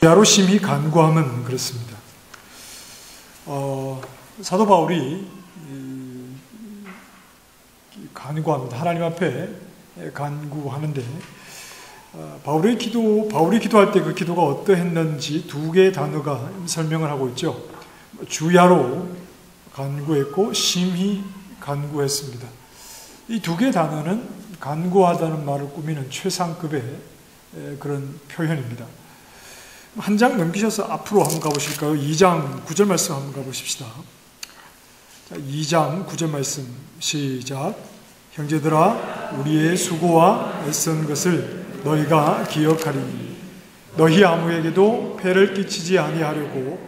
야로 심히 간구함은 그렇습니다. 사도 바울이 간구합니다. 하나님 앞에 간구하는데 바울이 기도할 때 그 기도가 어떠했는지 두 개의 단어가 설명을 하고 있죠. 주야로 간구했고 심히 간구했습니다. 이 두 개의 단어는 간구하다는 말을 꾸미는 최상급의 그런 표현입니다. 한 장 넘기셔서 앞으로 한번 가보실까요? 2장 9절 말씀 한번 가보십시다. 자, 2장 9절 말씀 시작. 형제들아 우리의 수고와 애쓴 것을 너희가 기억하리니 너희 아무에게도 폐를 끼치지 아니하려고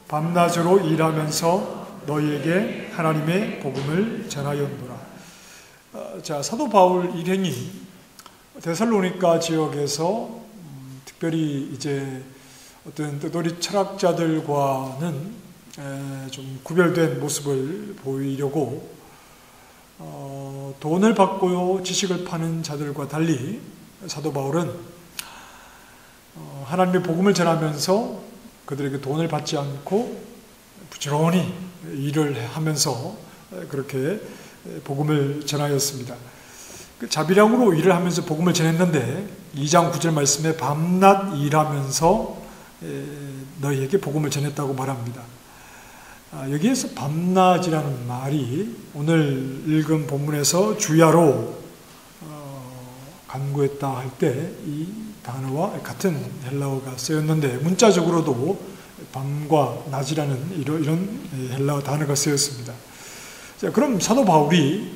밤낮으로 일하면서 너희에게 하나님의 복음을 전하였노라. 자, 사도 바울 일행이 데살로니가 지역에서 특별히 이제 어떤 뜨돌이 철학자들과는 좀 구별된 모습을 보이려고 돈을 받고 지식을 파는 자들과 달리 사도 바울은 하나님의 복음을 전하면서 그들에게 돈을 받지 않고 부지런히 일을 하면서 그렇게 복음을 전하였습니다. 자비량으로 일을 하면서 복음을 전했는데 2장 9절 말씀에 밤낮 일하면서 너희에게 복음을 전했다고 말합니다. 여기에서 밤낮이라는 말이 오늘 읽은 본문에서 주야로 간구했다 할 때 이 단어와 같은 헬라어가 쓰였는데 문자적으로도 밤과 낮이라는 이런 헬라어 단어가 쓰였습니다. 자, 그럼 사도 바울이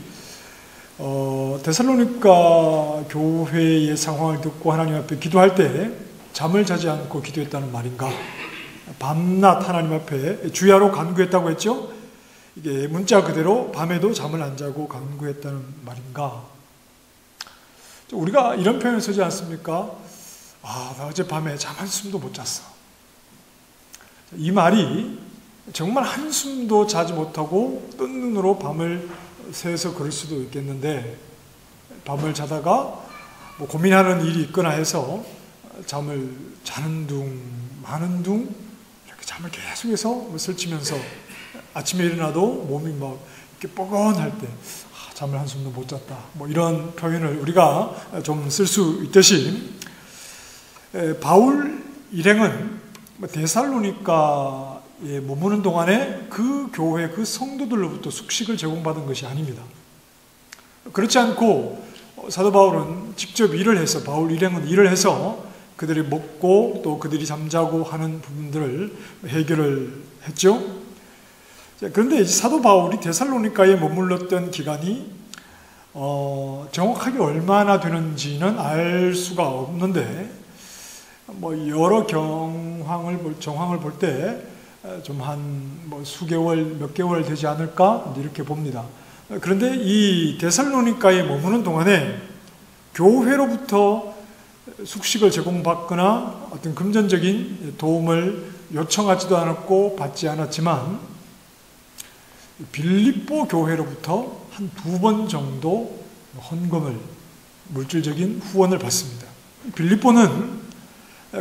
데살로니가 교회의 상황을 듣고 하나님 앞에 기도할 때 잠을 자지 않고 기도했다는 말인가? 밤낮 하나님 앞에 주야로 간구했다고 했죠? 이게 문자 그대로 밤에도 잠을 안 자고 간구했다는 말인가? 우리가 이런 표현을 쓰지 않습니까? 나 어젯밤에 잠 한숨도 못 잤어. 이 말이 정말 한숨도 자지 못하고 뜬 눈으로 밤을 새서 그럴 수도 있겠는데 밤을 자다가 뭐 고민하는 일이 있거나 해서 잠을 자는 둥 마는 둥 이렇게 잠을 계속해서 설치면서 아침에 일어나도 몸이 막 이렇게 뻐근할 때 잠을 한숨도 못 잤다. 뭐 이런 표현을 우리가 좀 쓸 수 있듯이 바울 일행은 데살로니가에 머무는 동안에 그 교회 그 성도들로부터 숙식을 제공받은 것이 아닙니다. 그렇지 않고 사도 바울은 직접 일을 해서 바울 일행은 일을 해서 그들이 먹고 또 그들이 잠자고 하는 부분들을 해결을 했죠. 그런데 사도 바울이 데살로니가에 머물렀던 기간이 정확하게 얼마나 되는지는 알 수가 없는데 뭐 여러 정황을 볼 때 좀 한 뭐 수개월 몇 개월 되지 않을까 이렇게 봅니다. 그런데 이 데살로니가에 머무는 동안에 교회로부터 숙식을 제공받거나 어떤 금전적인 도움을 요청하지도 않았고 받지 않았지만 빌립보 교회로부터 한 2번 정도 헌금을 물질적인 후원을 받습니다. 빌립보는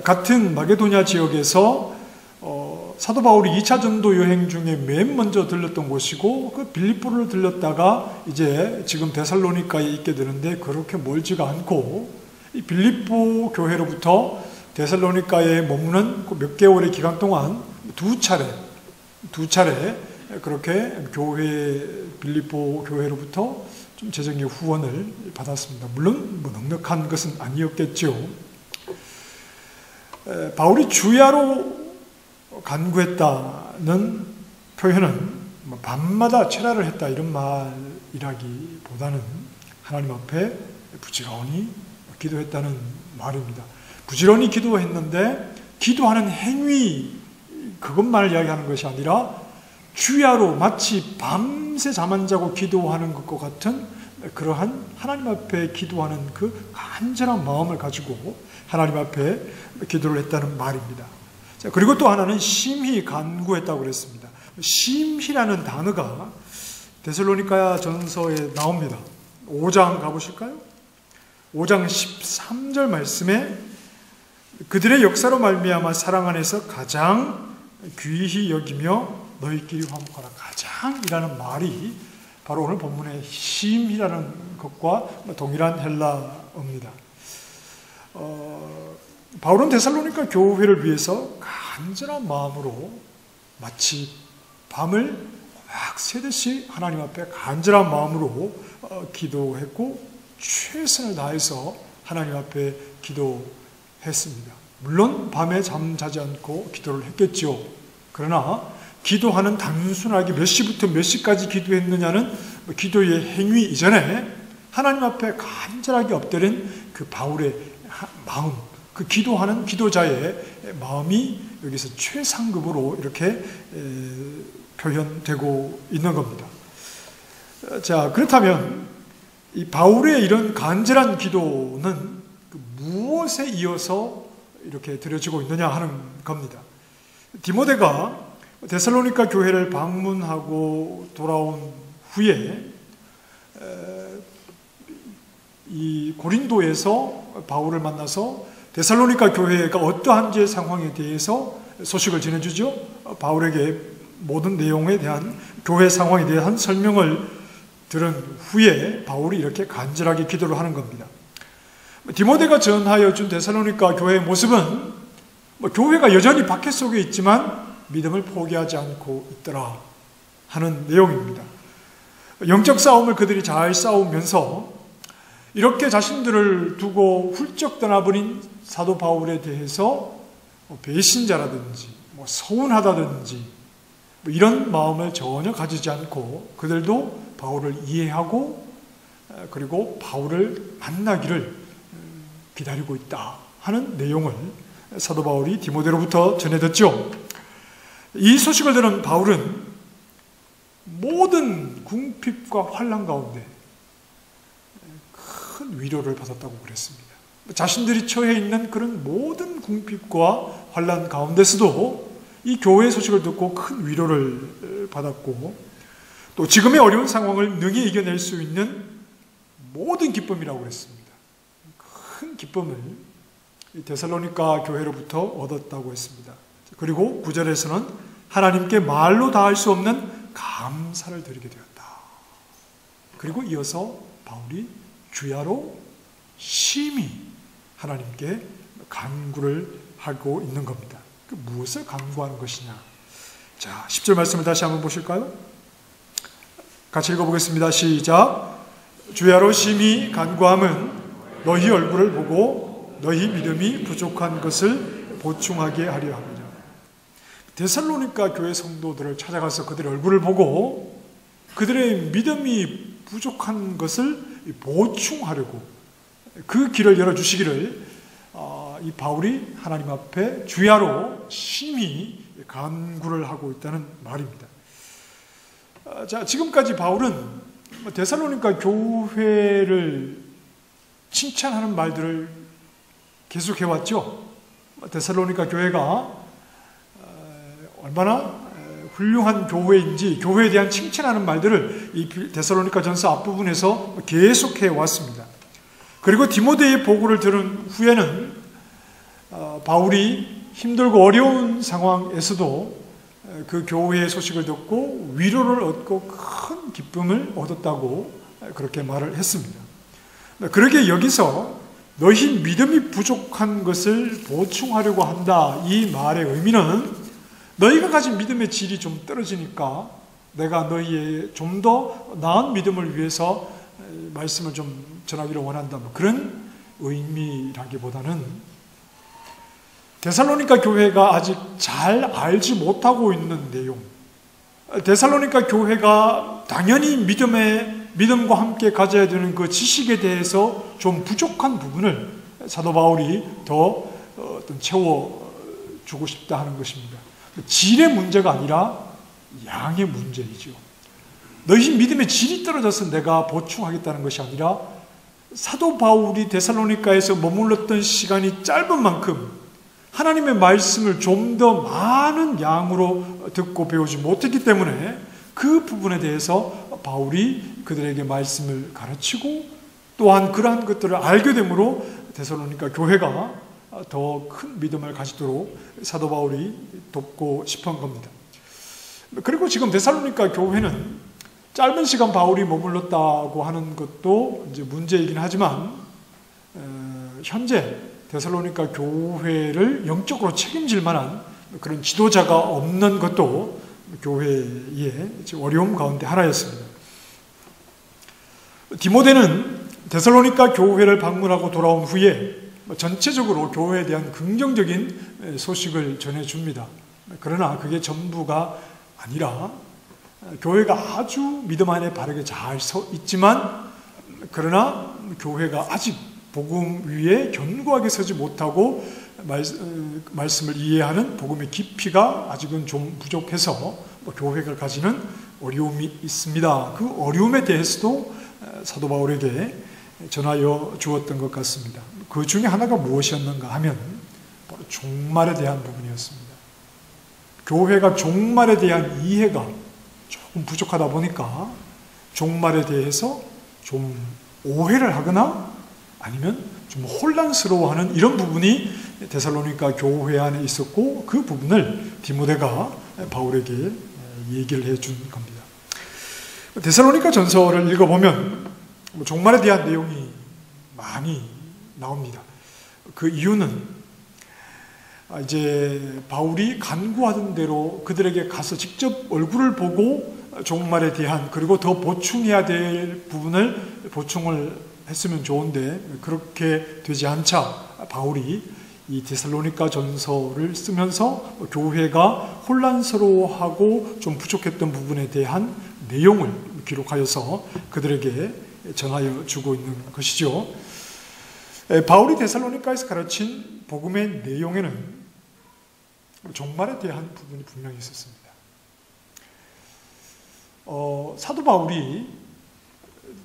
같은 마게도냐 지역에서 사도 바울이 2차 전도 여행 중에 맨 먼저 들렀던 곳이고 그 빌립보를 들렀다가 이제 지금 데살로니가에 있게 되는데 그렇게 멀지가 않고 이 빌립보 교회로부터 데살로니가에 머무는 그 몇 개월의 기간 동안 두 차례 그렇게 빌립보 교회로부터 좀 재정의 후원을 받았습니다. 물론 뭐 넉넉한 것은 아니었겠죠. 바울이 주야로 간구했다는 표현은 밤마다 철야를 했다 이런 말이라기보다는 하나님 앞에 부지런히 기도했다는 말입니다. 부지런히 기도했는데 기도하는 행위 그것만을 이야기하는 것이 아니라 주야로 마치 밤새 잠 안 자고 기도하는 것과 같은 그러한 하나님 앞에 기도하는 그 간절한 마음을 가지고 하나님 앞에 기도를 했다는 말입니다. 자, 그리고 또 하나는 심히 간구했다고 그랬습니다. 심히라는 단어가 데살로니가 전서에 나옵니다. 5장 가보실까요? 5장 13절 말씀에 그들의 역사로 말미암아 사랑 안에서 가장 귀히 여기며 너희끼리 화목하라. 가장이라는 말이 바로 오늘 본문의 힘이라는 것과 동일한 헬라어입니다. 바울은 데살로니가 교회를 위해서 간절한 마음으로 마치 밤을 막 새듯이 하나님 앞에 간절한 마음으로 기도했고 최선을 다해서 하나님 앞에 기도했습니다. 물론 밤에 잠자지 않고 기도를 했겠죠. 그러나 기도하는 단순하게 몇 시부터 몇 시까지 기도했느냐는 기도의 행위 이전에 하나님 앞에 간절하게 엎드린 그 바울의 마음, 그 기도하는 기도자의 마음이 여기서 최상급으로 이렇게 표현되고 있는 겁니다. 자, 그렇다면 이 바울의 이런 간절한 기도는 무엇에 이어서 이렇게 드려지고 있느냐 하는 겁니다. 디모데가 데살로니가 교회를 방문하고 돌아온 후에 이 고린도에서 바울을 만나서 데살로니가 교회가 어떠한지 상황에 대해서 소식을 전해주죠. 바울에게 모든 내용에 대한 교회 상황에 대한 설명을 들은 후에 바울이 이렇게 간절하게 기도를 하는 겁니다. 디모데가 전하여 준 데살로니가 교회의 모습은 교회가 여전히 박해 속에 있지만 믿음을 포기하지 않고 있더라 하는 내용입니다. 영적 싸움을 그들이 잘 싸우면서 이렇게 자신들을 두고 훌쩍 떠나버린 사도 바울에 대해서 배신자라든지 서운하다든지 이런 마음을 전혀 가지지 않고 그들도 바울을 이해하고 그리고 바울을 만나기를 기다리고 있다 하는 내용을 사도 바울이 디모데로부터 전해 듣죠. 이 소식을 들은 바울은 모든 궁핍과 환난 가운데 큰 위로를 받았다고 그랬습니다. 자신들이 처해 있는 그런 모든 궁핍과 환난 가운데서도 이 교회의 소식을 듣고 큰 위로를 받았고 또 지금의 어려운 상황을 능히 이겨낼 수 있는 모든 기쁨이라고 그랬습니다. 큰 기쁨을 데살로니가 교회로부터 얻었다고 했습니다. 그리고 9절에서는 하나님께 말로 다할 수 없는 감사를 드리게 되었다. 그리고 이어서 바울이 주야로 심히 하나님께 간구를 하고 있는 겁니다. 무엇을 간구하는 것이냐? 자, 10절 말씀을 다시 한번 보실까요? 같이 읽어보겠습니다. 시작. 주야로 심히 간구함은 너희 얼굴을 보고 너희 믿음이 부족한 것을 보충하게 하려 합니다. 데살로니가 교회 성도들을 찾아가서 그들의 얼굴을 보고 그들의 믿음이 부족한 것을 보충하려고 그 길을 열어주시기를 이 바울이 하나님 앞에 주야로 심히 간구를 하고 있다는 말입니다. 자, 지금까지 바울은 데살로니가 교회를 칭찬하는 말들을 계속해왔죠. 데살로니가 교회가 얼마나 훌륭한 교회인지 교회에 대한 칭찬하는 말들을 이 데살로니가 전서 앞부분에서 계속해왔습니다. 그리고 디모데의 보고를 들은 후에는 바울이 힘들고 어려운 상황에서도 그 교회의 소식을 듣고 위로를 얻고 큰 기쁨을 얻었다고 그렇게 말을 했습니다. 그러게 여기서 너희 믿음이 부족한 것을 보충하려고 한다 이 말의 의미는 너희가 가진 믿음의 질이 좀 떨어지니까 내가 너희의 좀 더 나은 믿음을 위해서 말씀을 좀 전하기를 원한다 그런 의미라기보다는 데살로니가 교회가 아직 잘 알지 못하고 있는 내용, 데살로니가 교회가 당연히 믿음과 함께 가져야 되는 그 지식에 대해서 좀 부족한 부분을 사도 바울이 더 채워주고 싶다 하는 것입니다. 질의 문제가 아니라 양의 문제이죠. 너희 믿음의 질이 떨어져서 내가 보충하겠다는 것이 아니라 사도 바울이 데살로니가에서 머물렀던 시간이 짧은 만큼 하나님의 말씀을 좀 더 많은 양으로 듣고 배우지 못했기 때문에 그 부분에 대해서 바울이 그들에게 말씀을 가르치고 또한 그러한 것들을 알게 되므로 데살로니가 교회가 더 큰 믿음을 가지도록 사도 바울이 돕고 싶은 겁니다. 그리고 지금 데살로니가 교회는 짧은 시간 바울이 머물렀다고 하는 것도 이제 문제이긴 하지만 현재 데살로니가 교회를 영적으로 책임질 만한 그런 지도자가 없는 것도 교회의 어려움 가운데 하나였습니다. 디모데는 데살로니가 교회를 방문하고 돌아온 후에 전체적으로 교회에 대한 긍정적인 소식을 전해줍니다. 그러나 그게 전부가 아니라 교회가 아주 믿음 안에 바르게 잘 서 있지만 그러나 교회가 아직 복음 위에 견고하게 서지 못하고 말씀을 이해하는 복음의 깊이가 아직은 좀 부족해서 교회가 가지는 어려움이 있습니다. 그 어려움에 대해서도 사도 바울에게 전하여 주었던 것 같습니다. 그 중에 하나가 무엇이었는가 하면 바로 종말에 대한 부분이었습니다. 교회가 종말에 대한 이해가 조금 부족하다 보니까 종말에 대해서 좀 오해를 하거나 아니면 좀 혼란스러워하는 이런 부분이 데살로니가 교회 안에 있었고 그 부분을 디모데가 바울에게 얘기를 해준 겁니다. 데살로니가 전서를 읽어보면 종말에 대한 내용이 많이 나옵니다. 그 이유는 이제 바울이 간구하던 대로 그들에게 가서 직접 얼굴을 보고 종말에 대한 그리고 더 보충해야 될 부분을 보충을 했으면 좋은데 그렇게 되지 않자 바울이 이 데살로니가 전서를 쓰면서 교회가 혼란스러워하고 좀 부족했던 부분에 대한 내용을 기록하여서 그들에게 전하여 주고 있는 것이죠. 바울이 데살로니가에서 가르친 복음의 내용에는 종말에 대한 부분이 분명히 있었습니다. 사도 바울이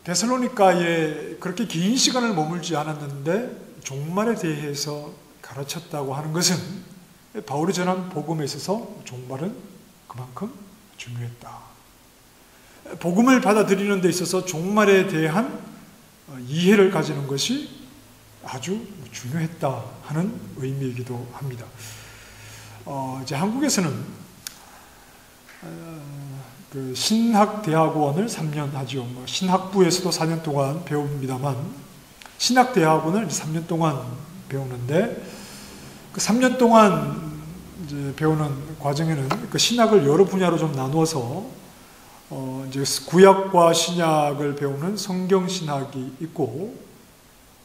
데살로니가에 그렇게 긴 시간을 머물지 않았는데 종말에 대해서 가르쳤다고 하는 것은 바울이 전한 복음에 있어서 종말은 그만큼 중요했다. 복음을 받아들이는 데 있어서 종말에 대한 이해를 가지는 것이 아주 중요했다 하는 의미이기도 합니다. 이제 한국에서는 그 신학대학원을 3년 하죠. 신학부에서도 4년 동안 배웁니다만 신학대학원을 3년 동안 배우는데 그 3년 동안 이제 배우는 과정에는 그 신학을 여러 분야로 좀 나누어서 이제 구약과 신약을 배우는 성경신학이 있고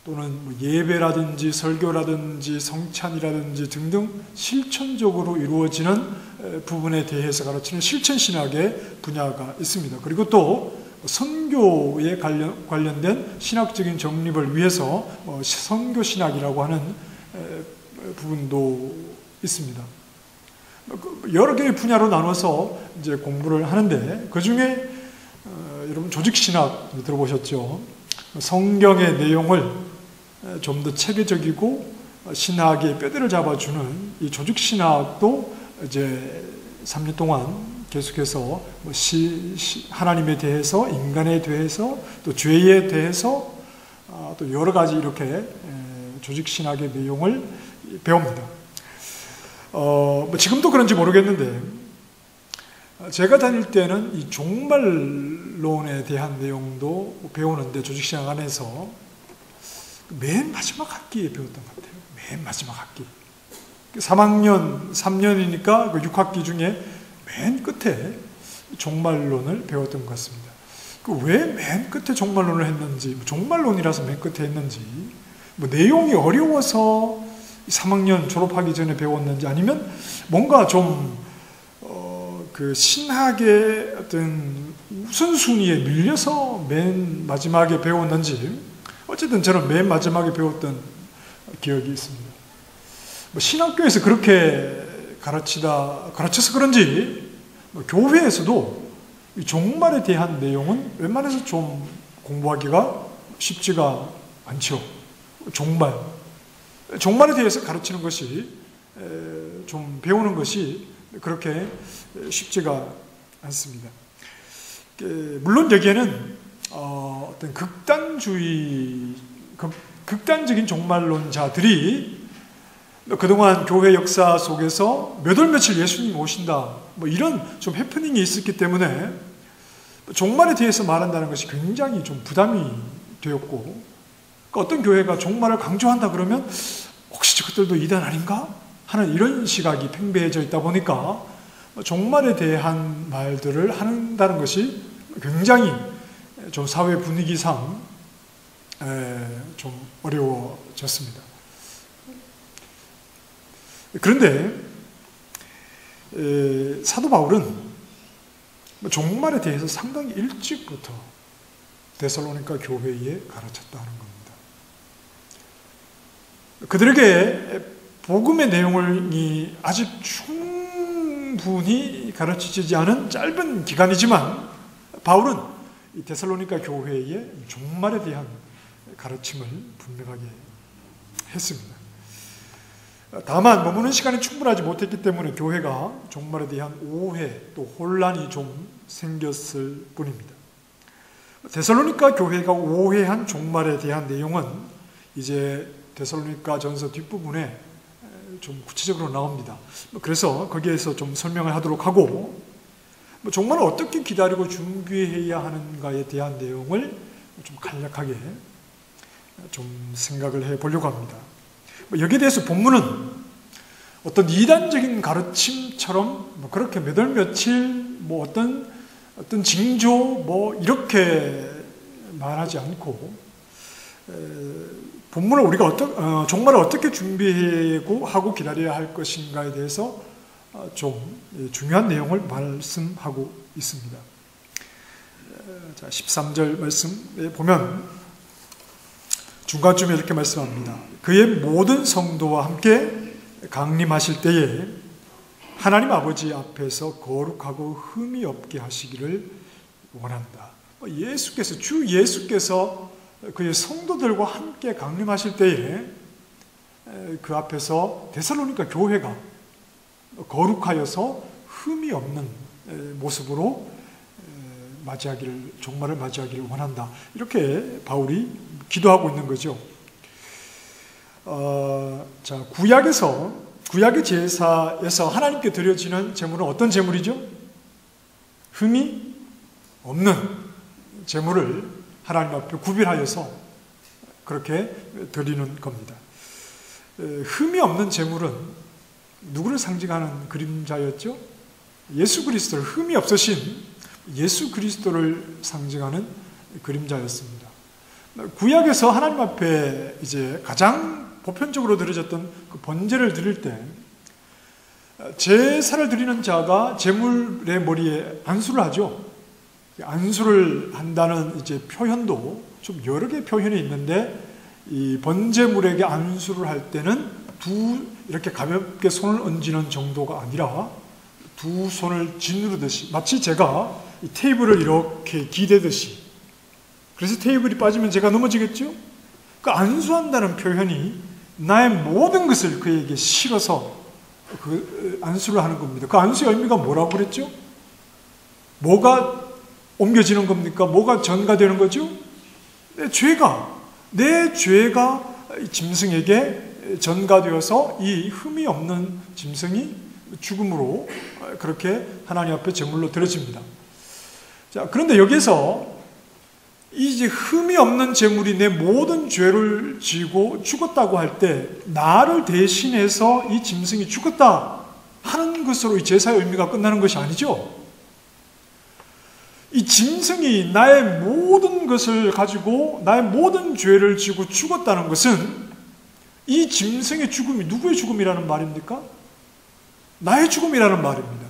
또는 뭐 예배라든지 설교라든지 성찬이라든지 등등 실천적으로 이루어지는 부분에 대해서 가르치는 실천신학의 분야가 있습니다. 그리고 또 선교에 관련된 신학적인 정립을 위해서 선교신학이라고 하는 부분도 있습니다. 여러 개의 분야로 나눠서 이제 공부를 하는데 그 중에 여러분 조직신학 들어보셨죠? 성경의 내용을 좀 더 체계적이고 신학의 뼈대를 잡아주는 이 조직신학도 이제 3년 동안 계속해서 하나님에 대해서, 인간에 대해서, 또 죄에 대해서 또 여러 가지 이렇게 조직신학의 내용을 배웁니다. 지금도 그런지 모르겠는데 제가 다닐 때는 이 종말론에 대한 내용도 배우는데 조직신학 안에서 맨 마지막 학기에 배웠던 것 같아요. 맨 마지막 학기. 3학년, 3년이니까 그 6학기 중에 맨 끝에 종말론을 배웠던 것 같습니다. 왜 맨 끝에 종말론을 했는지, 종말론이라서 맨 끝에 했는지, 내용이 어려워서 3학년 졸업하기 전에 배웠는지 아니면 뭔가 좀 그 신학의 어떤 우선순위에 밀려서 맨 마지막에 배웠는지 어쨌든 저는 맨 마지막에 배웠던 기억이 있습니다. 신학교에서 그렇게 가르쳐서 그런지 교회에서도 이 종말에 대한 내용은 웬만해서 좀 공부하기가 쉽지가 않죠. 종말에 대해서 가르치는 것이 좀 배우는 것이 그렇게 쉽지가 않습니다. 물론 여기에는 어떤 극단적인 종말론자들이 그동안 교회 역사 속에서 몇 월 며칠 예수님 오신다, 뭐 이런 좀 해프닝이 있었기 때문에 종말에 대해서 말한다는 것이 굉장히 좀 부담이 되었고, 어떤 교회가 종말을 강조한다 그러면 혹시 저것들도 이단 아닌가 하는 이런 시각이 팽배해져 있다 보니까 종말에 대한 말들을 한다는 것이 굉장히 좀 사회 분위기상 좀 어려워졌습니다. 그런데 사도 바울은 종말에 대해서 상당히 일찍부터 데살로니가 교회에 가르쳤다는 겁니다. 그들에게 복음의 내용이 아직 충분히 가르치지 않은 짧은 기간이지만 바울은 이 데살로니가 교회의 종말에 대한 가르침을 분명하게 했습니다. 다만 머무는 시간이 충분하지 못했기 때문에 교회가 종말에 대한 오해 또 혼란이 좀 생겼을 뿐입니다. 데살로니가 교회가 오해한 종말에 대한 내용은 이제 데살로니가 전서 뒷부분에 좀 구체적으로 나옵니다. 그래서 거기에서 좀 설명을 하도록 하고, 종말을 어떻게 기다리고 준비해야 하는가에 대한 내용을 좀 간략하게 좀 생각을 해 보려고 합니다. 여기에 대해서 본문은 어떤 이단적인 가르침처럼 그렇게 몇 월 며칠 어떤 징조 이렇게 말하지 않고, 본문을 우리가 종말을 어떻게 준비하고 기다려야 할 것인가에 대해서 좀 중요한 내용을 말씀하고 있습니다. 자, 13절 말씀에 보면 중간쯤에 이렇게 말씀합니다. 그의 모든 성도와 함께 강림하실 때에 하나님 아버지 앞에서 거룩하고 흠이 없게 하시기를 원한다. 주 예수께서 그의 성도들과 함께 강림하실 때에 그 앞에서 데살로니가 교회가 거룩하여서 흠이 없는 모습으로 종말을 맞이하기를 원한다. 이렇게 바울이 기도하고 있는 거죠. 자, 구약의 제사에서 하나님께 드려지는 제물은 어떤 제물이죠? 흠이 없는 제물을 하나님 앞에 구별하여서 그렇게 드리는 겁니다. 흠이 없는 제물은 누구를 상징하는 그림자였죠? 예수 그리스도를, 흠이 없으신 예수 그리스도를 상징하는 그림자였습니다. 구약에서 하나님 앞에 이제 가장 보편적으로 드려졌던 그 번제를 드릴 때 제사를 드리는 자가 제물의 머리에 안수를 하죠. 안수를 한다는 이제 표현도 좀 여러 개의 표현이 있는데, 이 번제물에게 안수를 할 때는 이렇게 가볍게 손을 얹는 정도가 아니라 두 손을 짓누르듯이, 마치 제가 이 테이블을 이렇게 기대듯이, 그래서 테이블이 빠지면 제가 넘어지겠죠? 그 안수한다는 표현이 나의 모든 것을 그에게 실어서 그 안수를 하는 겁니다. 그 안수의 의미가 뭐라고 그랬죠? 뭐가 옮겨지는 겁니까? 뭐가 전가되는 거죠? 내 죄가 짐승에게 전가되어서 이 흠이 없는 짐승이 죽음으로 그렇게 하나님 앞에 제물로 드려집니다. 자, 그런데 여기서 이제 흠이 없는 제물이 내 모든 죄를 지고 죽었다고 할 때 나를 대신해서 이 짐승이 죽었다 하는 것으로 이 제사의 의미가 끝나는 것이 아니죠. 이 짐승이 나의 모든 것을 가지고 나의 모든 죄를 지고 죽었다는 것은 이 짐승의 죽음이 누구의 죽음이라는 말입니까? 나의 죽음이라는 말입니다.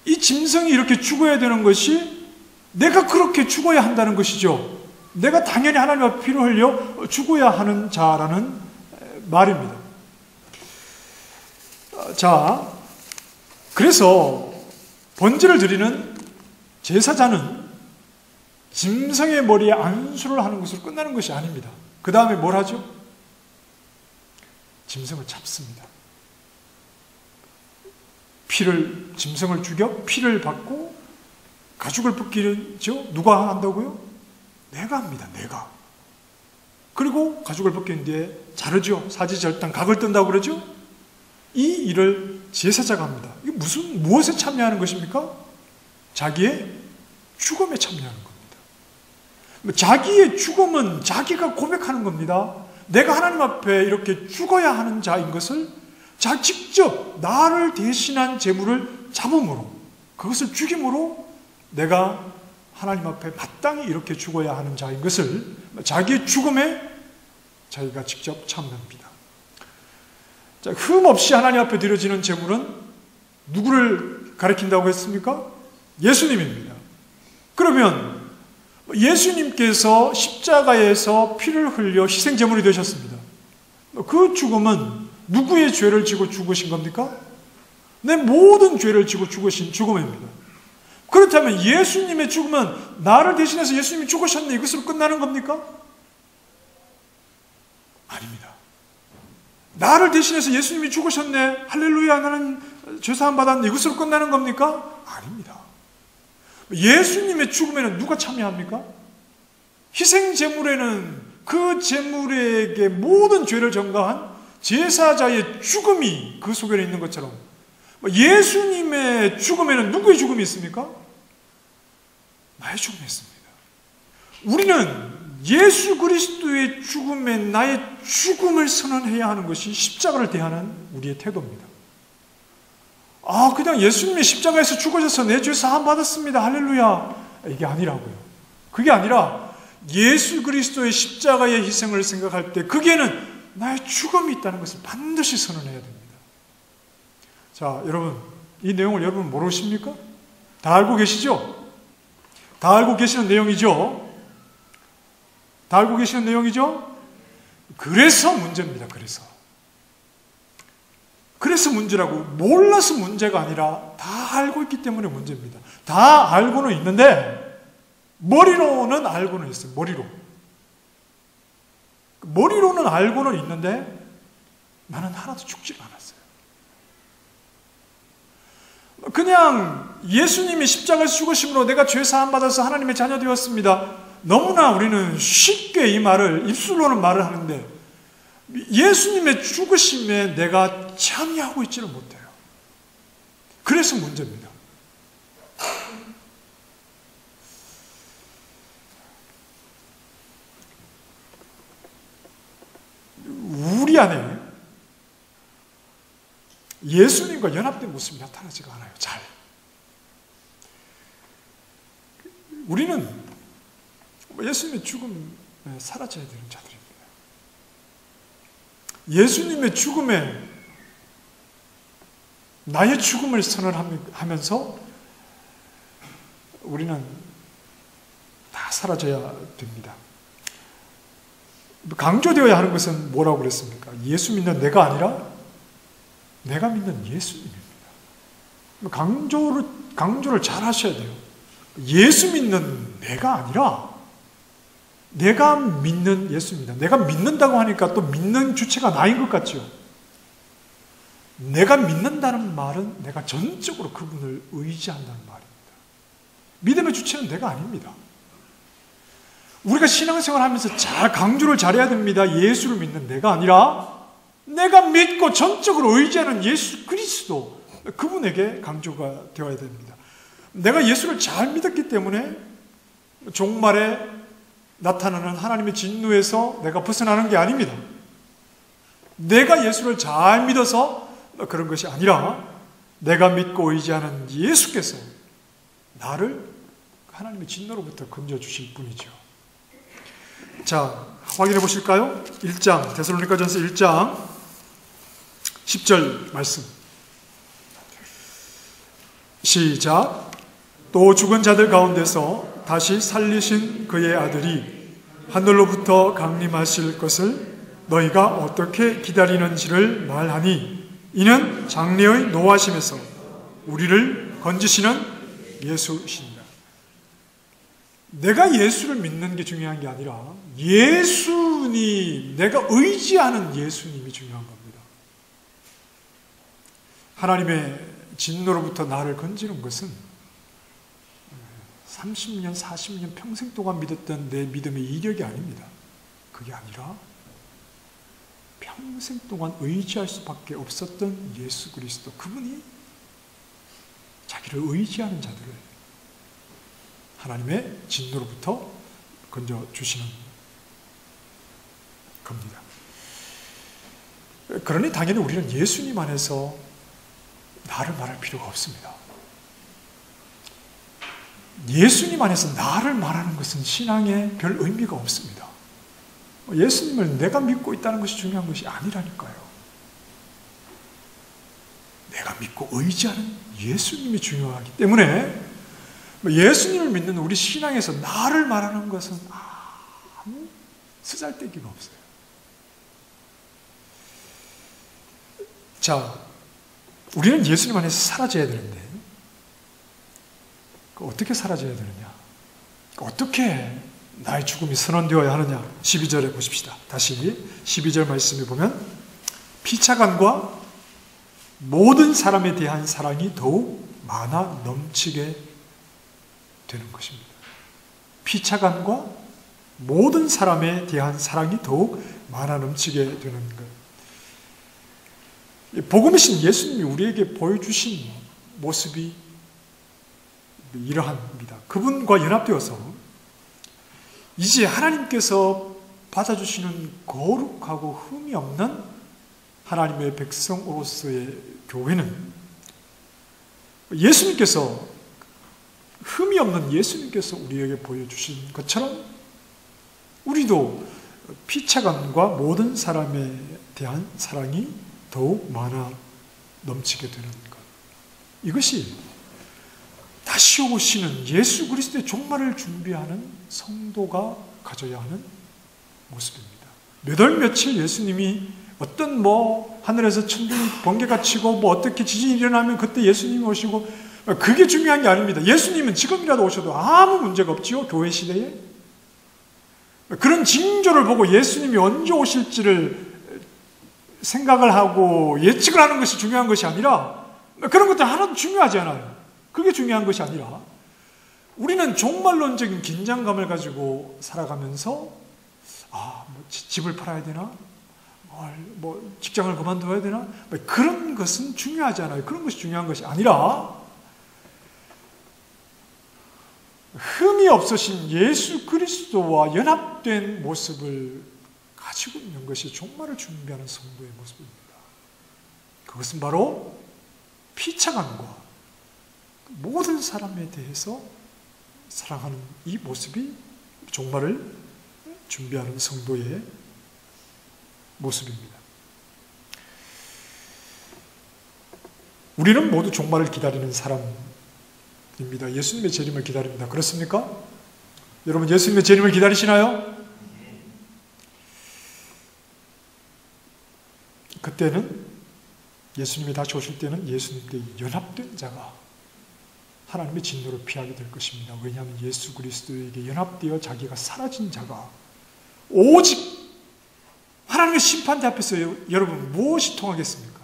이 짐승이 이렇게 죽어야 되는 것이 내가 그렇게 죽어야 한다는 것이죠. 내가 당연히 하나님 앞에 피를 흘려 죽어야 하는 자라는 말입니다. 자, 그래서 번제를 드리는 제사자는 짐승의 머리에 안수를 하는 것으로 끝나는 것이 아닙니다. 그 다음에 뭘 하죠? 짐승을 잡습니다. 짐승을 죽여 피를 받고 가죽을 벗기죠? 누가 한다고요? 내가 합니다. 내가. 그리고 가죽을 벗긴 뒤에 자르죠. 사지절단, 각을 뜬다고 그러죠? 이 일을 제사자가 합니다. 이게 무엇에 참여하는 것입니까? 자기의 죽음에 참여하는 겁니다. 자기의 죽음은 자기가 고백하는 겁니다. 내가 하나님 앞에 이렇게 죽어야 하는 자인 것을 직접 나를 대신한 제물을 잡음으로, 그것을 죽임으로 내가 하나님 앞에 마땅히 이렇게 죽어야 하는 자인 것을 자기의 죽음에 자기가 직접 참여합니다. 자, 흠 없이 하나님 앞에 드려지는 제물은 누구를 가리킨다고 했습니까? 예수님입니다. 그러면 예수님께서 십자가에서 피를 흘려 희생제물이 되셨습니다. 그 죽음은 누구의 죄를 지고 죽으신 겁니까? 내 모든 죄를 지고 죽으신 죽음입니다. 그렇다면 예수님의 죽음은 나를 대신해서 예수님이 죽으셨네, 이것으로 끝나는 겁니까? 아닙니다. 나를 대신해서 예수님이 죽으셨네, 할렐루야, 나는 죄사함 받았네, 이것으로 끝나는 겁니까? 아닙니다. 예수님의 죽음에는 누가 참여합니까? 희생제물에는 그 제물에게 모든 죄를 전가한 제사자의 죽음이 그 속에 있는 것처럼 예수님의 죽음에는 누구의 죽음이 있습니까? 나의 죽음이 있습니다. 우리는 예수 그리스도의 죽음에 나의 죽음을 선언해야 하는 것이 십자가를 대하는 우리의 태도입니다. 그냥 예수님이 십자가에서 죽으셔서 내 죄 사함 받았습니다, 할렐루야, 이게 아니라고요. 그게 아니라 예수 그리스도의 십자가의 희생을 생각할 때 거기에는 나의 죽음이 있다는 것을 반드시 선언해야 됩니다. 자, 여러분, 이 내용을 여러분 모르십니까? 다 알고 계시죠? 다 알고 계시는 내용이죠? 다 알고 계시는 내용이죠? 그래서 문제입니다. 그래서 문제라고, 몰라서 문제가 아니라 다 알고 있기 때문에 문제입니다. 다 알고는 있는데 머리로는 알고는 있어요. 머리로는 알고는 있는데 나는 하나도 죽지 않았어요. 그냥 예수님이 십자가에서 죽으심으로 내가 죄 사함 받아서 하나님의 자녀 되었습니다. 너무나 우리는 쉽게 이 말을 입술로는 말을 하는데 예수님의 죽으심에 내가 참여하고 있지는 못해요. 그래서 문제입니다. 우리 안에 예수님과 연합된 모습이 나타나지가 않아요. 잘. 우리는 예수님의 죽음에 사라져야 되는 자들입니다. 예수님의 죽음에 나의 죽음을 선언하면서 우리는 다 사라져야 됩니다. 강조되어야 하는 것은 뭐라고 그랬습니까? 예수 믿는 내가 아니라 내가 믿는 예수님입니다. 강조를 잘 하셔야 돼요. 예수 믿는 내가 아니라 내가 믿는 예수입니다. 내가 믿는다고 하니까 또 믿는 주체가 나인 것 같죠? 내가 믿는다는 말은 내가 전적으로 그분을 의지한다는 말입니다. 믿음의 주체는 내가 아닙니다. 우리가 신앙생활 하면서 잘 강조를 잘해야 됩니다. 예수를 믿는 내가 아니라 내가 믿고 전적으로 의지하는 예수 그리스도, 그분에게 강조가 되어야 됩니다. 내가 예수를 잘 믿었기 때문에 종말에 나타나는 하나님의 진노에서 내가 벗어나는 게 아닙니다. 내가 예수를 잘 믿어서 그런 것이 아니라 내가 믿고 의지하는 예수께서 나를 하나님의 진노로부터 건져주실 분이죠. 자, 확인해 보실까요? 1장, 데살로니가전서 1장 10절 말씀. 시작. 또 죽은 자들 가운데서 다시 살리신 그의 아들이 하늘로부터 강림하실 것을 너희가 어떻게 기다리는지를 말하니 이는 장래의 노하심에서 우리를 건지시는 예수이십니다. 내가 예수를 믿는 게 중요한 게 아니라 예수님, 내가 의지하는 예수님이 중요한 겁니다. 하나님의 진노로부터 나를 건지는 것은 30년, 40년 평생 동안 믿었던 내 믿음의 이력이 아닙니다. 그게 아니라 평생 동안 의지할 수밖에 없었던 예수 그리스도, 그분이 자기를 의지하는 자들을 하나님의 진노로부터 건져주시는 겁니다. 그러니 당연히 우리는 예수님 안에서 나를 말할 필요가 없습니다. 예수님 안에서 나를 말하는 것은 신앙에 별 의미가 없습니다. 예수님을 내가 믿고 있다는 것이 중요한 것이 아니라니까요. 내가 믿고 의지하는 예수님이 중요하기 때문에 예수님을 믿는 우리 신앙에서 나를 말하는 것은 아무 쓰잘데기가 없어요. 자, 우리는 예수님 안에서 사라져야 되는데 어떻게 사라져야 되느냐? 어떻게 나의 죽음이 선언되어야 하느냐? 12절에 보십시다. 다시 12절 말씀에 보면 피차간과 모든 사람에 대한 사랑이 더욱 많아 넘치게 되는 것입니다. 피차간과 모든 사람에 대한 사랑이 더욱 많아 넘치게 되는 것. 복음이신 예수님이 우리에게 보여주신 모습이 이러합니다. 그분과 연합되어서 이제 하나님께서 받아주시는 거룩하고 흠이 없는 하나님의 백성으로서의 교회는 예수님께서, 흠이 없는 예수님께서 우리에게 보여주신 것처럼 우리도 피차간과 모든 사람에 대한 사랑이 더욱 많아 넘치게 되는 것. 이것이 다시 오시는 예수 그리스도의 종말을 준비하는 성도가 가져야 하는 모습입니다. 몇 월 며칠 예수님이 어떤 하늘에서 천둥이 번개가 치고 어떻게 지진이 일어나면 그때 예수님이 오시고, 그게 중요한 게 아닙니다. 예수님은 지금이라도 오셔도 아무 문제가 없지요. 교회 시대에. 그런 징조를 보고 예수님이 언제 오실지를 생각을 하고 예측을 하는 것이 중요한 것이 아니라, 그런 것들 하나도 중요하지 않아요. 그게 중요한 것이 아니라 우리는 종말론적인 긴장감을 가지고 살아가면서 집을 팔아야 되나? 직장을 그만둬야 되나? 그런 것은 중요하지 않아요. 그런 것이 중요한 것이 아니라 흠이 없으신 예수 그리스도와 연합된 모습을 가지고 있는 것이 종말을 준비하는 성도의 모습입니다. 그것은 바로 피차간과 모든 사람에 대해서 사랑하는 이 모습이 종말을 준비하는 성도의 모습입니다. 우리는 모두 종말을 기다리는 사람입니다. 예수님의 재림을 기다립니다. 그렇습니까? 여러분, 예수님의 재림을 기다리시나요? 그때는, 예수님이 다시 오실 때는 예수님께 연합된 자가 하나님의 진노를 피하게 될 것입니다. 왜냐하면 예수 그리스도에게 연합되어 자기가 사라진 자가 오직 하나님의 심판대 앞에서 여러분 무엇이 통하겠습니까?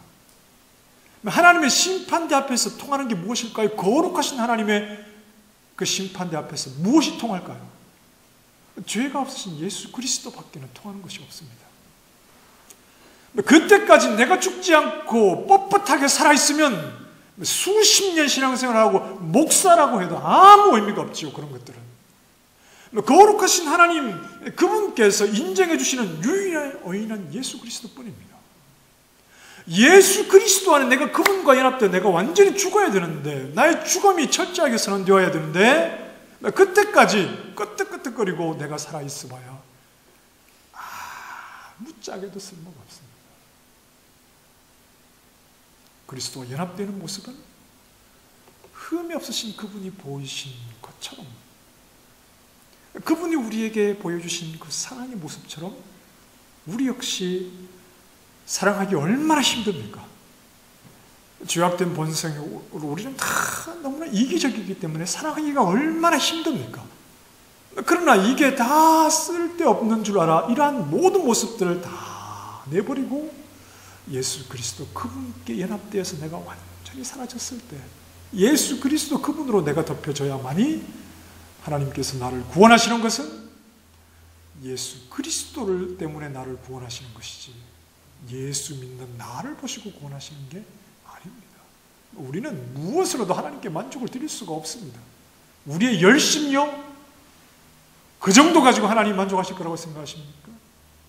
하나님의 심판대 앞에서 통하는 게 무엇일까요? 거룩하신 하나님의 그 심판대 앞에서 무엇이 통할까요? 죄가 없으신 예수 그리스도밖에는 통하는 것이 없습니다. 그때까지 내가 죽지 않고 뻣뻣하게 살아있으면 수십 년 신앙생활하고 목사라고 해도 아무 의미가 없지요. 그런 것들은 거룩하신 하나님, 그분께서 인정해 주시는 유일한 의인은 예수 그리스도뿐입니다. 예수 그리스도 안에 내가 그분과 연합되어 내가 완전히 죽어야 되는데, 나의 죽음이 철저하게 선언되어야 되는데, 그때까지 끄떡끄떡거리고 내가 살아있어 봐야 아무 짝에도 쓸모가 없습니다. 그리스도와 연합되는 모습은 흠이 없으신 그분이 보이신 것처럼, 그분이 우리에게 보여주신 그 사랑의 모습처럼 우리 역시 사랑하기 얼마나 힘듭니까? 죄악된 본성으로 우리는 다 너무나 이기적이기 때문에 사랑하기가 얼마나 힘듭니까? 그러나 이게 다 쓸데없는 줄 알아 이러한 모든 모습들을 다 내버리고 예수 그리스도 그분께 연합되어서 내가 완전히 사라졌을 때 예수 그리스도 그분으로 내가 덮여져야만이 하나님께서 나를 구원하시는 것은 예수 그리스도를 때문에 나를 구원하시는 것이지 예수 믿는 나를 보시고 구원하시는 게 아닙니다. 우리는 무엇으로도 하나님께 만족을 드릴 수가 없습니다. 우리의 열심요? 그 정도 가지고 하나님 만족하실 거라고 생각하십니까?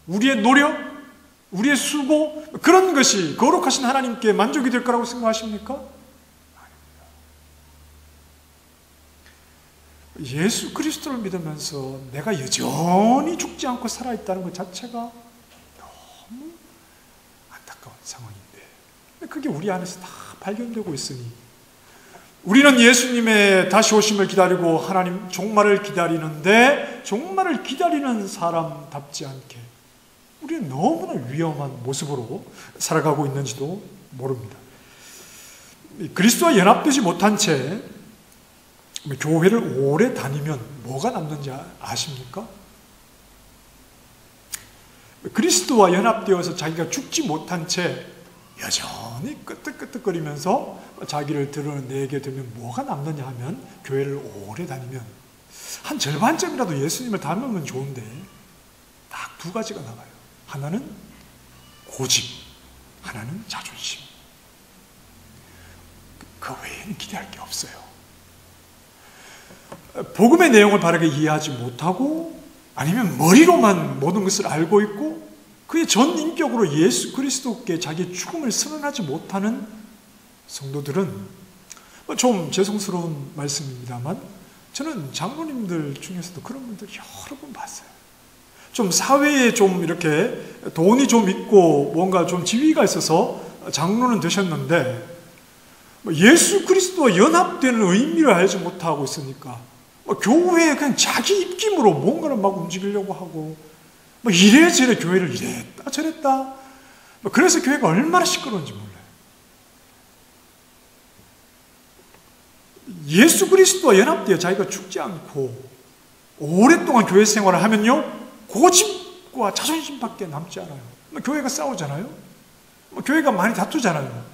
우리의 노력, 우리의 수고, 그런 것이 거룩하신 하나님께 만족이 될 거라고 생각하십니까? 아닙니다. 예수 그리스도를 믿으면서 내가 여전히 죽지 않고 살아있다는 것 자체가 너무 안타까운 상황인데, 그게 우리 안에서 다 발견되고 있으니 우리는 예수님의 다시 오심을 기다리고 하나님 종말을 기다리는데, 종말을 기다리는 사람답지 않게 우리는 너무나 위험한 모습으로 살아가고 있는지도 모릅니다. 그리스도와 연합되지 못한 채 교회를 오래 다니면 뭐가 남는지 아십니까? 그리스도와 연합되어서 자기가 죽지 못한 채 여전히 끄떡끄떡거리면서 자기를 드러내게 되면 뭐가 남느냐 하면, 교회를 오래 다니면 한 절반쯤이라도 예수님을 닮으면 좋은데 딱 두 가지가 나와요. 하나는 고집, 하나는 자존심. 그 외에는 기대할 게 없어요. 복음의 내용을 바르게 이해하지 못하고, 아니면 머리로만 모든 것을 알고 있고 그의 전 인격으로 예수 그리스도께 자기의 죽음을 선언하지 못하는 성도들은, 좀 죄송스러운 말씀입니다만 저는 장로님들 중에서도 그런 분들 여러 번 봤어요. 좀 사회에 좀 이렇게 돈이 좀 있고 뭔가 좀 지위가 있어서 장로는 되셨는데, 예수 그리스도와 연합되는 의미를 알지 못하고 있으니까 교회에 그냥 자기 입김으로 뭔가를 막 움직이려고 하고, 이래저래 교회를 이랬다 저랬다, 그래서 교회가 얼마나 시끄러운지 몰라요. 예수 그리스도와 연합되어 자기가 죽지 않고 오랫동안 교회 생활을 하면요, 고집과 자존심밖에 남지 않아요. 교회가 싸우잖아요. 교회가 많이 다투잖아요.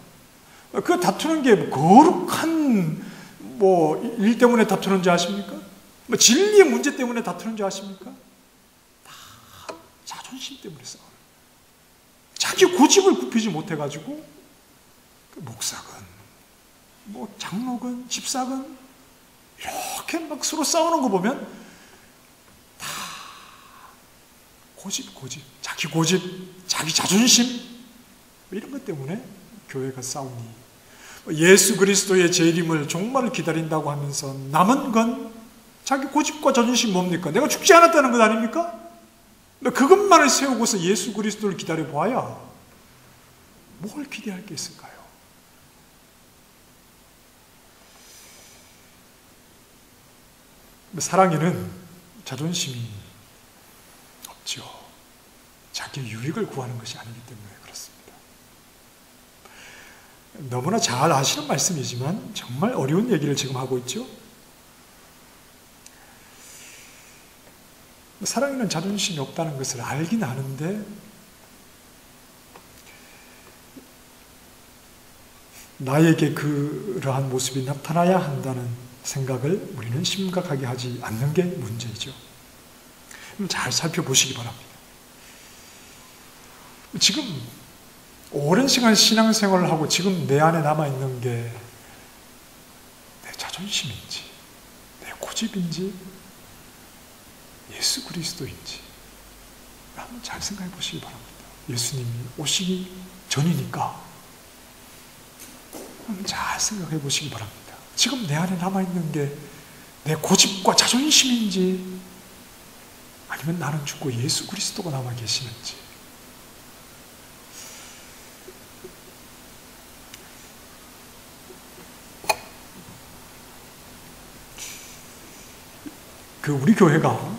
그 다투는 게 거룩한 일 때문에 다투는지 아십니까? 진리의 문제 때문에 다투는지 아십니까? 다 자존심 때문에 싸워요. 자기 고집을 굽히지 못해가지고 목사건, 장로건, 집사건 이렇게 막 서로 싸우는 거 보면 다 고집, 자기 고집, 자기 자존심, 이런 것 때문에 교회가 싸우니, 예수 그리스도의 재림을 종말을 기다린다고 하면서 남은 건 자기 고집과 자존심 뭡니까? 내가 죽지 않았다는 것 아닙니까? 그것만을 세우고서 예수 그리스도를 기다려봐야 뭘 기대할 게 있을까요? 사랑에는 자존심이 없죠. 자기의 유익을 구하는 것이 아니기 때문에 그렇습니다. 너무나 잘 아시는 말씀이지만 정말 어려운 얘기를 지금 하고 있죠. 사랑에는 자존심이 없다는 것을 알긴 아는데, 나에게 그러한 모습이 나타나야 한다는 생각을 우리는 심각하게 하지 않는 게 문제이죠. 잘 살펴보시기 바랍니다. 지금 오랜 시간 신앙생활을 하고 지금 내 안에 남아있는 게 내 자존심인지, 내 고집인지, 예수 그리스도인지 한번 잘 생각해 보시기 바랍니다. 예수님이 오시기 전이니까 한번 잘 생각해 보시기 바랍니다. 지금 내 안에 남아있는 게 내 고집과 자존심인지, 아니면 나는 죽고 예수 그리스도가 남아 계시는지. 우리 교회가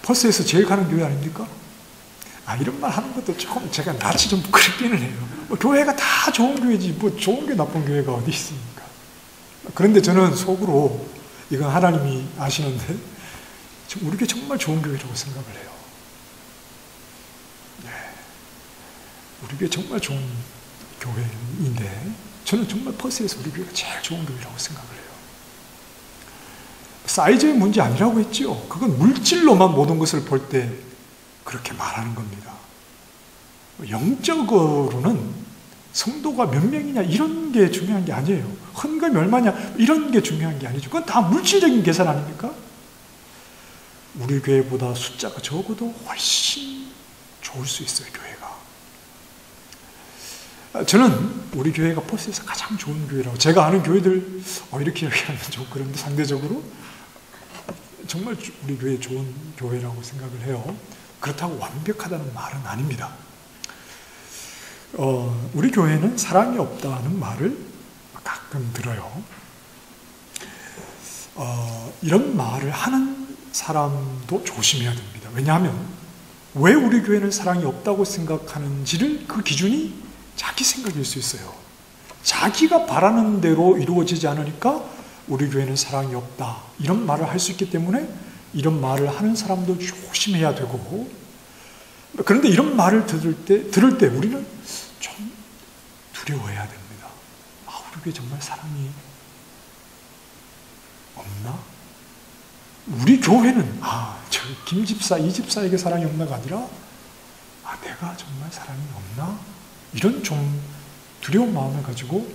퍼스에서 제일 가는 교회 아닙니까? 이런 말 하는 것도 조금 제가 낯이 좀 그립기는 해요. 교회가 다 좋은 교회지 좋은 게 나쁜 교회가 어디 있습니까? 그런데 저는 속으로, 이건 하나님이 아시는데, 우리 교회 정말 좋은 교회라고 생각을 해요. 네. 우리 교회 정말 좋은 교회인데, 저는 정말 퍼스에서 우리 교회가 제일 좋은 교회라고 생각을 해요. 사이즈의 문제 아니라고 했죠. 그건 물질로만 모든 것을 볼 때 그렇게 말하는 겁니다. 영적으로는 성도가 몇 명이냐 이런 게 중요한 게 아니에요. 헌금이 얼마냐 이런 게 중요한 게 아니죠. 그건 다 물질적인 계산 아닙니까? 우리 교회보다 숫자가 적어도 훨씬 좋을 수 있어요, 교회가. 저는 우리 교회가 포스에서 가장 좋은 교회라고, 제가 아는 교회들 이렇게 얘기하면 좀 그런데 상대적으로 정말 우리 교회 좋은 교회라고 생각을 해요. 그렇다고 완벽하다는 말은 아닙니다. 우리 교회는 사랑이 없다는 말을 가끔 들어요. 이런 말을 하는 사람도 조심해야 됩니다. 왜냐하면 왜 우리 교회는 사랑이 없다고 생각하는지를 그 기준이 자기 생각일 수 있어요. 자기가 바라는 대로 이루어지지 않으니까 우리 교회는 사랑이 없다 이런 말을 할 수 있기 때문에 이런 말을 하는 사람도 조심해야 되고, 그런데 이런 말을 들을 때 우리는 좀 두려워해야 됩니다. 우리 교회 정말 사랑이 없나? 우리 교회는 저 김 집사, 이 집사에게 사랑이 없나가 아니라 내가 정말 사랑이 없나? 이런 좀 두려운 마음을 가지고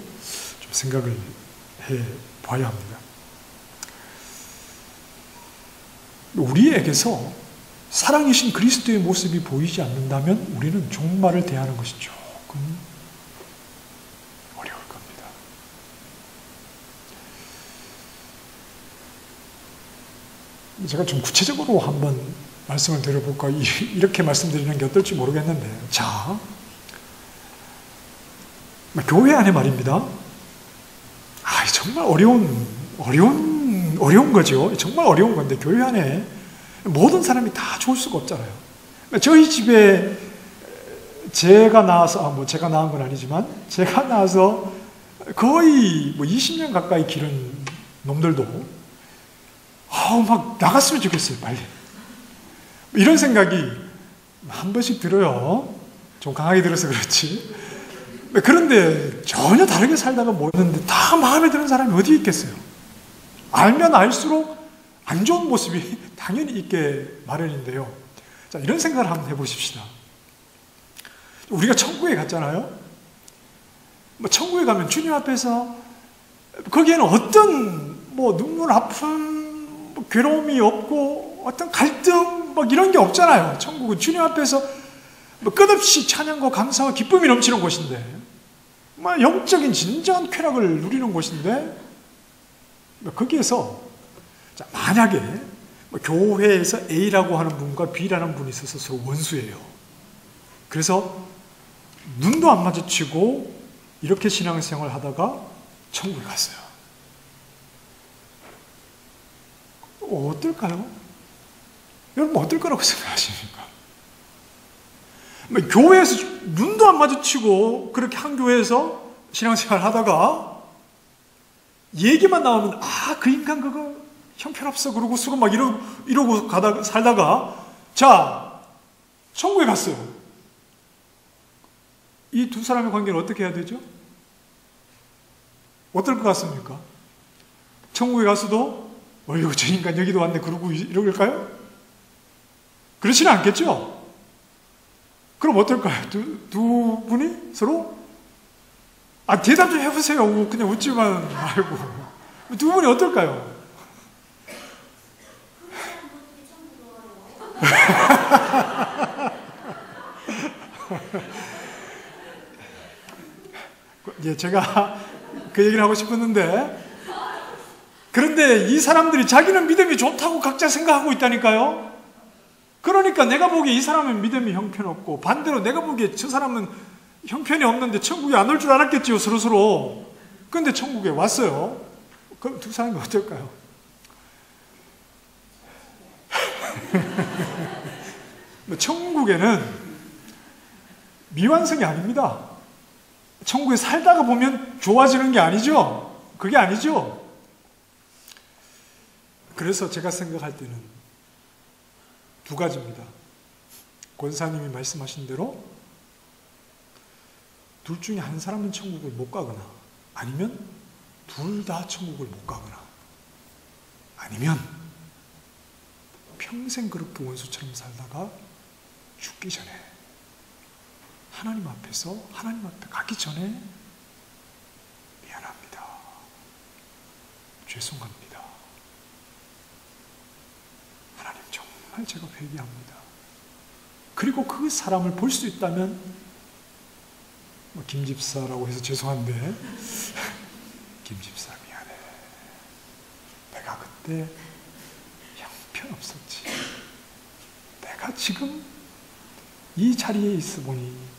좀 생각을 해 봐야 합니다. 우리에게서 사랑이신 그리스도의 모습이 보이지 않는다면 우리는 종말을 대하는 것이 조금 어려울 겁니다. 제가 좀 구체적으로 한번 말씀을 드려볼까, 이렇게 말씀드리는 게 어떨지 모르겠는데, 자, 교회 안에 말입니다. 정말 어려운 거죠. 정말 어려운 건데, 교회 안에 모든 사람이 다 좋을 수가 없잖아요. 저희 집에 제가 나와서, 제가 낳은 건 아니지만, 제가 나와서 거의 20년 가까이 기른 놈들도, 막 나갔으면 좋겠어요, 빨리. 이런 생각이 한 번씩 들어요. 좀 강하게 들어서 그렇지. 그런데 전혀 다르게 살다가 모였는데 다 마음에 드는 사람이 어디 있겠어요? 알면 알수록 안 좋은 모습이 당연히 있게 마련인데요. 자, 이런 생각을 한번 해보십시다. 우리가 천국에 갔잖아요. 천국에 가면 주님 앞에서 거기에는 어떤 눈물, 아픔, 괴로움이 없고 어떤 갈등 이런 게 없잖아요. 천국은 주님 앞에서 끝없이 찬양과 감사와 기쁨이 넘치는 곳인데, 영적인 진정한 쾌락을 누리는 곳인데, 거기에서 만약에 교회에서 A라고 하는 분과 B라는 분이 있어서 서로 원수예요. 그래서 눈도 안 마주치고 이렇게 신앙생활 하다가 천국에 갔어요. 어떨까요? 여러분 어떨 거라고 생각하십니까? 교회에서 눈도 안 마주치고 그렇게 한 교회에서 신앙생활 하다가 얘기만 나오면 그 인간 그거 형편없어 그러고 서로 이러고 살다가 자, 천국에 갔어요. 이 두 사람의 관계는 어떻게 해야 되죠? 어떨 것 같습니까? 천국에 가서도 저 인간 여기도 왔네 그러고 이럴까요? 그렇지는 않겠죠? 그럼 어떨까요? 두 분이 서로 대답 좀 해보세요. 그냥 웃지만 말고. 두 분이 어떨까요? 제가 그 얘기를 하고 싶었는데, 그런데 이 사람들이 자기는 믿음이 좋다고 각자 생각하고 있다니까요. 그러니까 내가 보기에 이 사람은 믿음이 형편없고, 반대로 내가 보기에 저 사람은 형편이 없는데 천국에 안 올 줄 알았겠지요, 서로서로. 그런데 천국에 왔어요. 그럼 두 사람이 어떨까요? 천국에는 미완성이 아닙니다. 천국에 살다가 보면 좋아지는 게 아니죠. 그게 아니죠. 그래서 제가 생각할 때는 두 가지입니다. 권사님이 말씀하신 대로 둘 중에 한 사람은 천국을 못 가거나, 아니면 둘 다 천국을 못 가거나, 아니면 평생 그렇게 원수처럼 살다가 죽기 전에 하나님 앞에서 하나님 앞에 가기 전에 미안합니다. 죄송합니다. 하나님 정말 제가 회개합니다. 그리고 그 사람을 볼 수 있다면 김 집사라고 해서 죄송한데 김 집사 미안해. 내가 그때 형편없었지. 내가 지금 이 자리에 있어 보니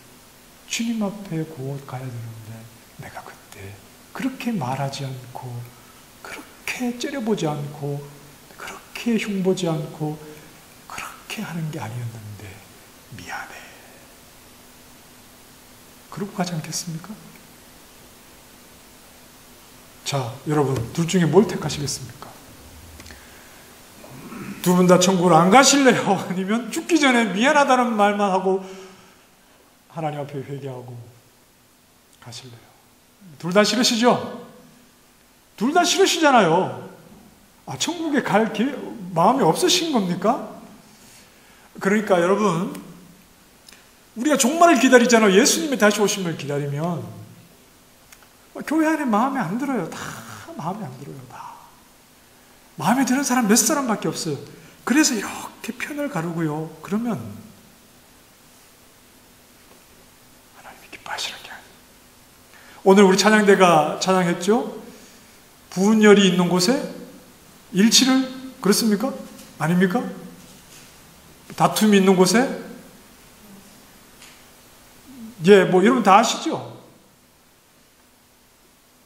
주님 앞에 곧 가야 되는데 내가 그때 그렇게 말하지 않고 그렇게 째려보지 않고 그렇게 흉보지 않고 그렇게 하는 게 아니었는데 미안해. 그러고 가지 않겠습니까? 자, 여러분 둘 중에 뭘 택하시겠습니까? 두 분 다 천국을 안 가실래요? 아니면 죽기 전에 미안하다는 말만 하고 하나님 앞에 회개하고 가실래요? 둘 다 싫으시죠? 둘 다 싫으시잖아요. 천국에 갈 마음이 없으신 겁니까? 그러니까 여러분, 우리가 종말을 기다리잖아요. 예수님이 다시 오심을 기다리면 교회 안에 마음에 안 들어요. 다 마음에 안 들어요. 다 마음에 드는 사람 몇 사람밖에 없어요. 그래서 이렇게 편을 가르고요. 그러면 하나님이 기뻐하시는 게 아니에요. 오늘 우리 찬양대가 찬양했죠? 분열이 있는 곳에 일치를, 그렇습니까? 아닙니까? 다툼이 있는 곳에, 여러분 다 아시죠?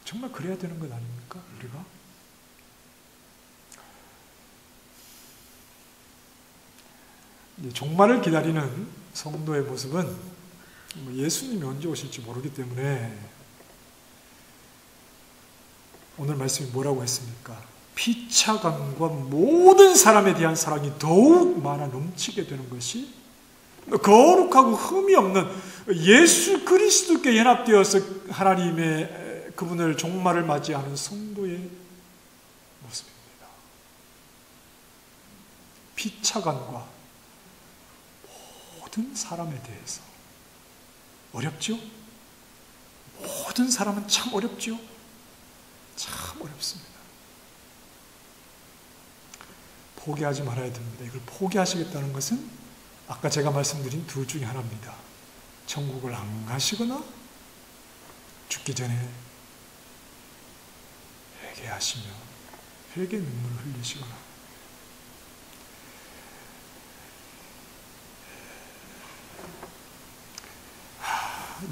정말 그래야 되는 것 아닙니까? 우리가? 종말을 기다리는 성도의 모습은 예수님이 언제 오실지 모르기 때문에 오늘 말씀이 뭐라고 했습니까? 피차감과 모든 사람에 대한 사랑이 더욱 많아 넘치게 되는 것이 거룩하고 흠이 없는 예수 그리스도께 연합되어서 하나님의 그분을 종말을 맞이하는 성도의 모습입니다. 피차감과 모든 사람에 대해서 어렵죠? 모든 사람은 참 어렵죠? 참 어렵습니다. 포기하지 말아야 됩니다. 이걸 포기하시겠다는 것은 아까 제가 말씀드린 둘 중에 하나입니다. 천국을 안 가시거나 죽기 전에 회개하시며 회개 눈물을 흘리시거나.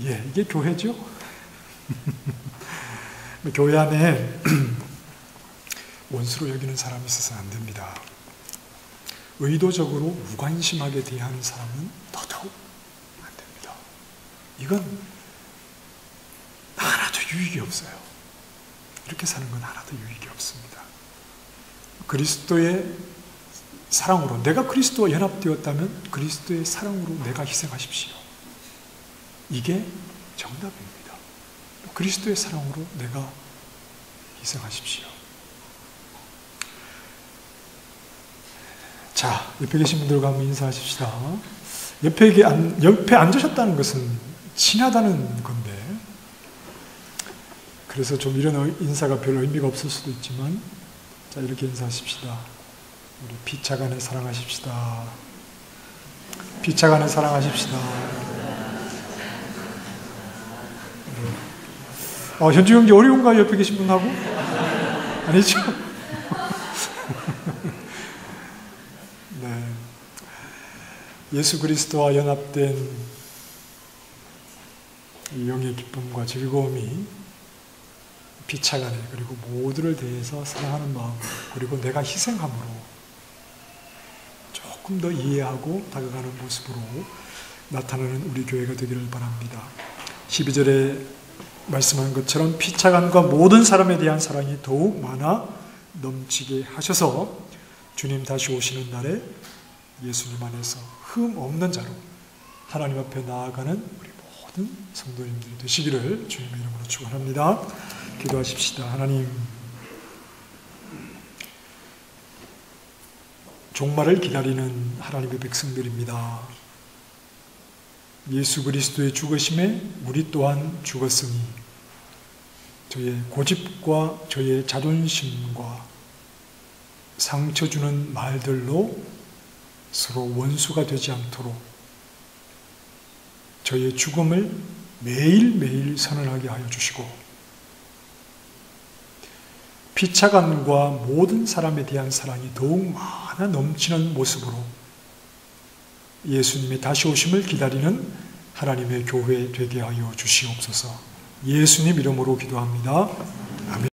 이게 교회죠? 교회 안에 원수로 여기는 사람이 있어서는 안 됩니다. 의도적으로 무관심하게 대하는 사람은 더더욱 안 됩니다. 이건 하나도 유익이 없어요. 이렇게 사는 건 하나도 유익이 없습니다. 그리스도의 사랑으로, 내가 그리스도와 연합되었다면 그리스도의 사랑으로 내가 희생하십시오. 이게 정답입니다. 그리스도의 사랑으로 내가 희생하십시오. 자, 옆에 계신 분들과 한번 인사하십시다. 옆에 앉으셨다는 것은 친하다는 건데, 그래서 좀 이런 인사가 별 의미가 없을 수도 있지만, 자, 이렇게 인사하십시다. 우리 피차간에 사랑하십시다. 피차간에 사랑하십시다. 현주 형제 어려운가요? 옆에 계신 분하고? 아니죠? 네. 예수 그리스도와 연합된 이 영의 기쁨과 즐거움이 피차간에, 그리고 모두를 대해서 사랑하는 마음, 그리고 내가 희생함으로 조금 더 이해하고 다가가는 모습으로 나타나는 우리 교회가 되기를 바랍니다. 12절에 말씀한 것처럼 피차간과 모든 사람에 대한 사랑이 더욱 많아 넘치게 하셔서 주님 다시 오시는 날에 예수님 안에서 흠 없는 자로 하나님 앞에 나아가는 우리 모든 성도님들이 되시기를 주님의 이름으로 축원합니다. 기도하십시다. 하나님, 종말을 기다리는 하나님의 백성들입니다. 예수 그리스도의 죽으심에 우리 또한 죽었으니 저의 고집과 저의 자존심과 상처 주는 말들로 서로 원수가 되지 않도록 저의 죽음을 매일매일 선언하게 하여 주시고 피차간과 모든 사람에 대한 사랑이 더욱 많아 넘치는 모습으로 예수님의 다시 오심을 기다리는 하나님의 교회 되게 하여 주시옵소서. 예수님 이름으로 기도합니다. 아멘.